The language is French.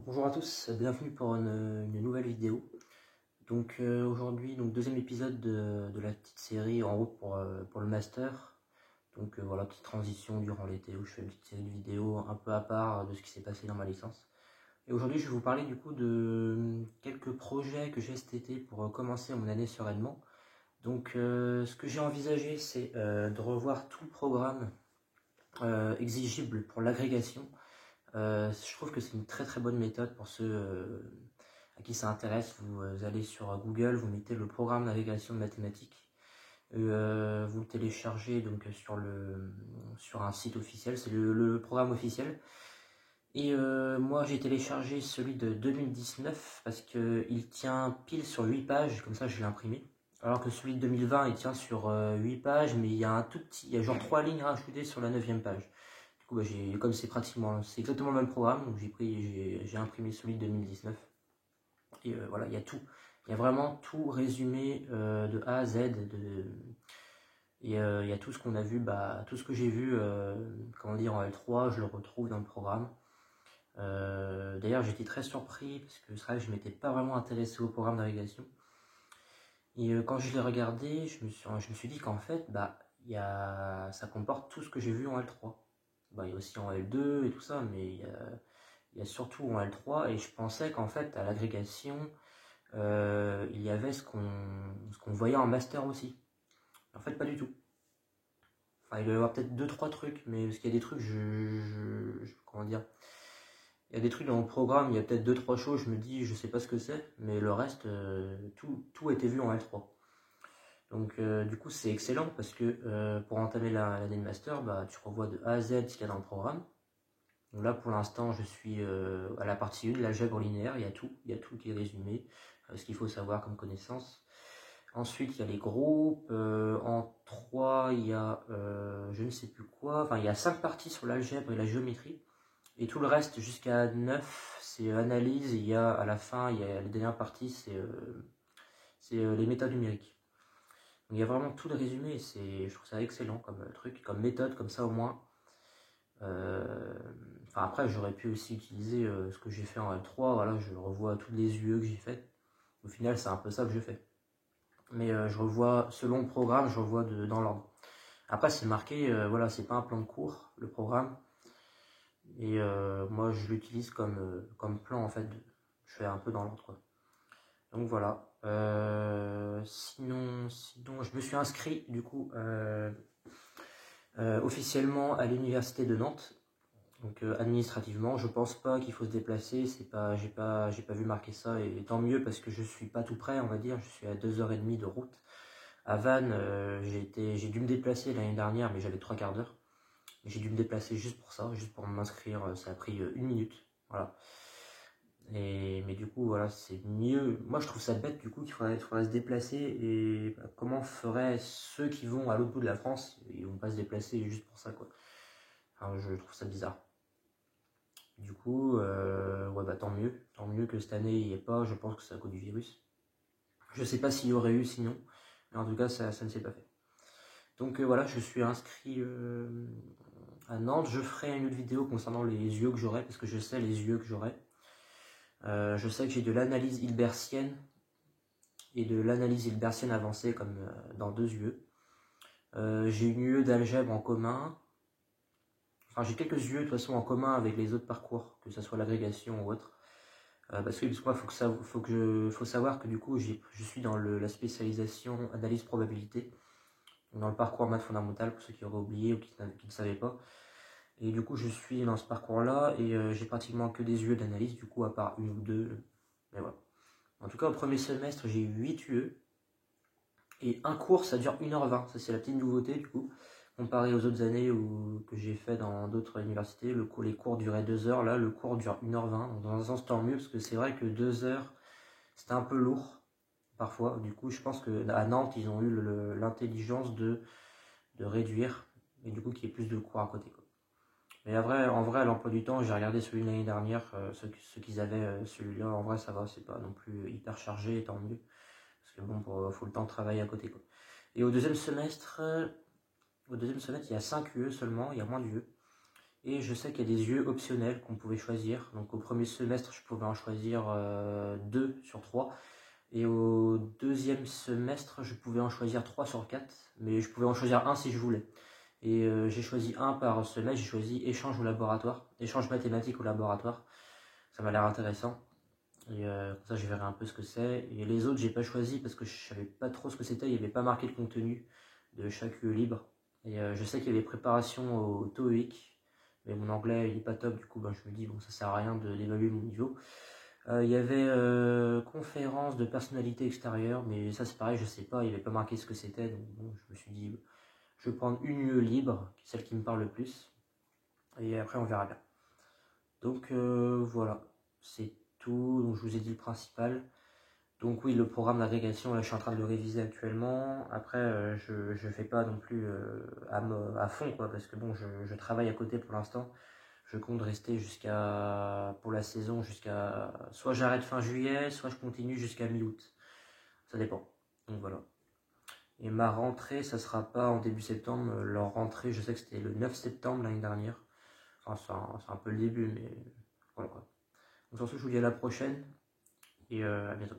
Bonjour à tous, bienvenue pour une nouvelle vidéo. Donc aujourd'hui, deuxième épisode de la petite série en route pour le master. Donc voilà, petite transition durant l'été où je fais une petite série de vidéos un peu à part de ce qui s'est passé dans ma licence. Et aujourd'hui, je vais vous parler du coup de quelques projets que j'ai cet été pour commencer mon année sereinement. Donc ce que j'ai envisagé, c'est de revoir tout le programme exigible pour l'agrégation. Je trouve que c'est une très bonne méthode pour ceux à qui ça intéresse. Vous allez sur Google, vous mettez le programme d'agrégation de mathématiques, vous le téléchargez donc sur un site officiel, c'est le programme officiel. Et moi j'ai téléchargé celui de 2019 parce qu'il tient pile sur 8 pages, comme ça je l'ai imprimé. Alors que celui de 2020 il tient sur 8 pages, mais il y a un tout petit, il y a genre 3 lignes rajoutées sur la 9e page. Du coup, comme c'est exactement le même programme, donc j'ai imprimé celui de 2019. Et voilà, il y a tout. Il y a vraiment tout résumé de A à Z. Et il y a tout ce qu'on a vu, tout ce que j'ai vu, comment dire, en L3, je le retrouve dans le programme. D'ailleurs, j'étais très surpris parce que c'est vrai que je ne m'étais pas vraiment intéressé au programme d'agrégation. Et quand je l'ai regardé, je me suis dit qu'en fait, ça comporte tout ce que j'ai vu en L3. Il y a aussi en L2 et tout ça, mais il y a surtout en L3. Et je pensais qu'en fait, à l'agrégation, il y avait ce qu'on voyait en master aussi. En fait, pas du tout. Enfin, il doit y avoir peut-être 2-3 trucs, mais parce qu'il y a des trucs, comment dire, il y a des trucs dans le programme, il y a peut-être 2-3 choses, je me dis, je sais pas ce que c'est, mais le reste, tout a été vu en L3. Donc du coup c'est excellent parce que pour entamer l'année de master, tu revois de A à Z ce qu'il y a dans le programme. Donc là pour l'instant je suis à la partie 1 de l'algèbre linéaire, il y a tout qui est résumé, ce qu'il faut savoir comme connaissance. Ensuite il y a les groupes, en 3 il y a je ne sais plus quoi, enfin il y a 5 parties sur l'algèbre et la géométrie. Et tout le reste jusqu'à 9 c'est analyse, il y a à la fin, il y a les dernières parties, c'est les méthodes numériques. Il y a vraiment tout le résumé, je trouve ça excellent comme truc, comme méthode, comme ça au moins. Après, j'aurais pu aussi utiliser ce que j'ai fait en L3, voilà, je revois toutes les UE que j'ai faites. Au final, c'est un peu ça que je fais. Mais je revois, selon le programme, je revois dans l'ordre. Après, c'est marqué, voilà, c'est pas un plan de cours, le programme. Et moi, je l'utilise comme plan, en fait. Je fais un peu dans l'ordre, quoi. Donc voilà. Sinon, je me suis inscrit du coup officiellement à l'université de Nantes. Donc administrativement, je pense pas qu'il faut se déplacer. J'ai pas vu marquer ça et tant mieux parce que je suis pas tout près, on va dire. Je suis à 2h30 de route. À Vannes, j'ai dû me déplacer l'année dernière, mais j'avais 3 quarts d'heure. J'ai dû me déplacer juste pour ça, juste pour m'inscrire. Ça a pris 1 minute. Voilà. Mais du coup, voilà, c'est mieux. Moi, je trouve ça bête, du coup, qu'il faudrait se déplacer. Et comment feraient ceux qui vont à l'autre bout de la France? Ils vont pas se déplacer juste pour ça, quoi. Enfin, je trouve ça bizarre. Du coup, ouais, tant mieux que cette année il n'y ait pas. Je pense que c'est à cause du virus. Je sais pas s'il y aurait eu sinon, mais en tout cas, ça ne s'est pas fait. Donc voilà, je suis inscrit à Nantes. Je ferai une autre vidéo concernant les UE que j'aurai, parce que je sais les UE que j'aurai. Je sais que j'ai de l'analyse hilbertienne et de l'analyse hilbertienne avancée comme dans 2 UE. J'ai une UE d'algèbre en commun. Enfin, j'ai quelques UE de toute façon en commun avec les autres parcours, que ce soit l'agrégation ou autre. Parce que moi, faut savoir que du coup, je suis dans la spécialisation analyse probabilité, dans le parcours maths fondamental pour ceux qui auraient oublié ou qui ne savaient pas. Et du coup, je suis dans ce parcours-là et j'ai pratiquement que des UE d'analyse, du coup, à part une ou deux. Mais voilà. En tout cas, au premier semestre, j'ai eu 8 UE. Et un cours, ça dure 1h20. Ça, c'est la petite nouveauté, du coup. Comparé aux autres années que j'ai fait dans d'autres universités, les cours duraient 2 heures. Là, le cours dure 1h20. Donc, dans un sens, tant mieux, parce que c'est vrai que 2 heures, c'était un peu lourd, parfois. Du coup, je pense qu'à Nantes, ils ont eu l'intelligence de réduire. Et du coup, qu'il y ait plus de cours à côté, quoi. Mais en vrai, à l'emploi du temps, j'ai regardé celui de l'année dernière, ceux qu'ils avaient, celui-là, en vrai, ça va, c'est pas non plus hyper chargé, tant mieux. Parce que bon, faut le temps de travailler à côté, quoi. Et au deuxième semestre, il y a 5 UE seulement, il y a moins d'UE. Et je sais qu'il y a des UE optionnels qu'on pouvait choisir. Donc au premier semestre, je pouvais en choisir 2 sur 3. Et au deuxième semestre, je pouvais en choisir 3 sur 4. Mais je pouvais en choisir un si je voulais. Et j'ai choisi un par semestre, j'ai choisi échange au laboratoire, échange mathématique au laboratoire. Ça m'a l'air intéressant. Et comme ça, je verrai un peu ce que c'est. Et les autres, j'ai pas choisi parce que je savais pas trop ce que c'était. Il n'y avait pas marqué le contenu de chaque UE libre. Et je sais qu'il y avait préparation au TOEIC. Mais mon anglais, il est pas top. Du coup, ben, je me dis, bon, ça sert à rien d'évaluer mon niveau. Il y avait conférence de personnalité extérieure. Mais ça, c'est pareil, je sais pas. Il n'y avait pas marqué ce que c'était. Donc, bon, je me suis dit, je vais prendre une UE libre, celle qui me parle le plus. Et après, on verra bien. Donc, voilà. C'est tout. Donc, je vous ai dit le principal. Donc oui, le programme d'agrégation, là, je suis en train de le réviser actuellement. Après, je ne fais pas non plus à fond, quoi, parce que bon, je travaille à côté pour l'instant. Je compte rester pour la saison, jusqu'à, soit j'arrête fin juillet, soit je continue jusqu'à mi-août. Ça dépend. Donc voilà. Et ma rentrée, ça sera pas en début septembre. Leur rentrée, je sais que c'était le 9 septembre l'année dernière. Enfin, c'est un peu le début, mais voilà, quoi. Donc sur ce, je vous dis à la prochaine et à bientôt.